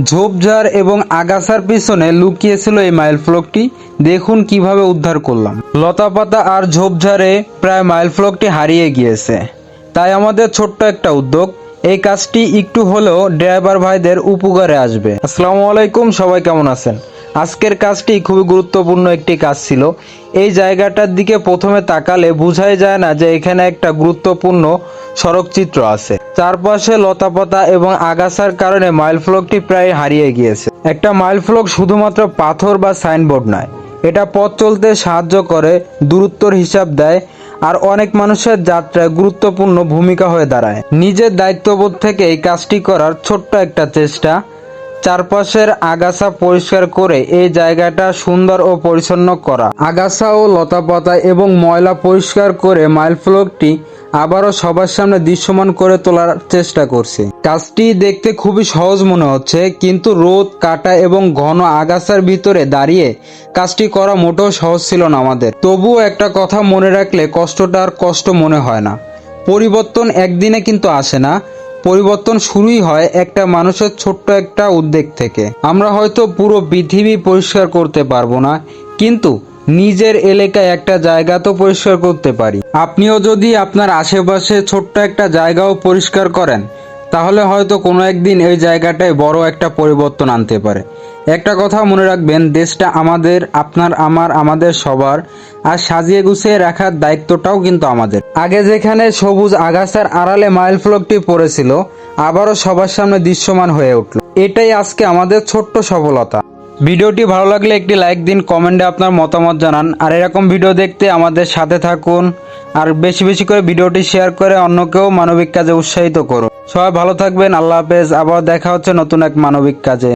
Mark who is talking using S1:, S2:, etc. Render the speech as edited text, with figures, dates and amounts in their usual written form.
S1: ঝোপঝাড় এবং আগাছার পিছনে লুকিয়ে ছিল এই মাইল ফলকটি। দেখুন কিভাবে উদ্ধার করলাম। লতাপাতা আর ঝোপঝাড়ে প্রায় মাইল ফলকটি হারিয়ে গিয়েছে। তাই আমাদের ছোট্ট একটা উদ্যোগ, এই কাজটি একটু হলেও ড্রাইভার ভাইদের উপকারে আসবে। আসসালামু আলাইকুম, সবাই কেমন আছেন? আজকের কাজটি খুবই গুরুত্বপূর্ণ একটি কাজ ছিল। এই জায়গাটার দিকে প্রথমে তাকালে বোঝাই যায় না যে এখানে একটা গুরুত্বপূর্ণ সড়ক চিত্র আছে। চারপাশে লতাপাতা এবং আগাছার কারণে মাইল ফলকটি প্রায় হারিয়ে গিয়েছে। একটা মাইল ফলক শুধুমাত্র পাথর বা সাইনবোর্ড নয়, এটা পথ চলতে সাহায্য করে, দূরত্বর হিসাব দেয় আর অনেক মানুষের যাত্রায় গুরুত্বপূর্ণ ভূমিকা হয়ে দাঁড়ায়। নিজের দায়িত্ববোধ থেকে এই কাজটি করার ছোট্ট একটা চেষ্টা। চারপাশের আগাছা পরিষ্কার করে এই জায়গাটা সুন্দর ও পরিচ্ছন্ন করা, আগাছা ও লতাপাতা এবং ময়লা পরিষ্কার করে মাইল ফলকটি আবারও সবার সামনে দৃশ্যমান করে তোলার চেষ্টা করছি। কাজটি দেখতে খুবই সহজ মনে হচ্ছে, কিন্তু রোদ, কাটা এবং ঘন আগাছার ভিতরে দাঁড়িয়ে কাজটি করা মোটেও সহজ ছিল না আমাদের। তবুও একটা কথা মনে রাখলে কষ্টটা আর কষ্ট মনে হয় না। পরিবর্তন একদিনে কিন্তু আসে না, পরিবর্তন শুরুই হয় একটা মানুষের ছোট্ট একটা উদ্যোগ থেকে। আমরা হয়তো পুরো পৃথিবী পরিষ্কার করতে পারবো না, কিন্তু নিজের এলাকায় একটা জায়গা তো পরিষ্কার করতে পারি। আপনিও যদি আপনার আশেপাশে ছোট্ট একটা জায়গাও পরিষ্কার করেন, তাহলে হয়তো কোনো একদিন এই জায়গাটায় বড় একটা পরিবর্তন আনতে পারে। একটা কথা মনে রাখবেন, দেশটা আমাদের, আপনার, আমাদের সবার, আর সাজিয়ে গুছিয়ে রাখার দায়িত্বটাও কিন্তু আমাদের। আগে যেখানে সবুজ আগাছার আড়ালে মাইল ফলকটি পড়েছিল, আবারও সবার সামনে দৃশ্যমান হয়ে উঠল। এটাই আজকে আমাদের ছোট্ট সফলতা। ভিডিওটি ভালো লাগলে একটি লাইক দিন, কমেন্টে আপনার মতামত জানান, আর এরকম ভিডিও দেখতে আমাদের সাথে থাকুন। আর বেশি বেশি করে ভিডিওটি শেয়ার করে অন্যকেও মানবিক কাজে উৎসাহিত করুন। সবাই ভালো থাকবেন, আল্লাহ হাফেজ। আবার দেখা হচ্ছে নতুন এক মানবিক কাজে।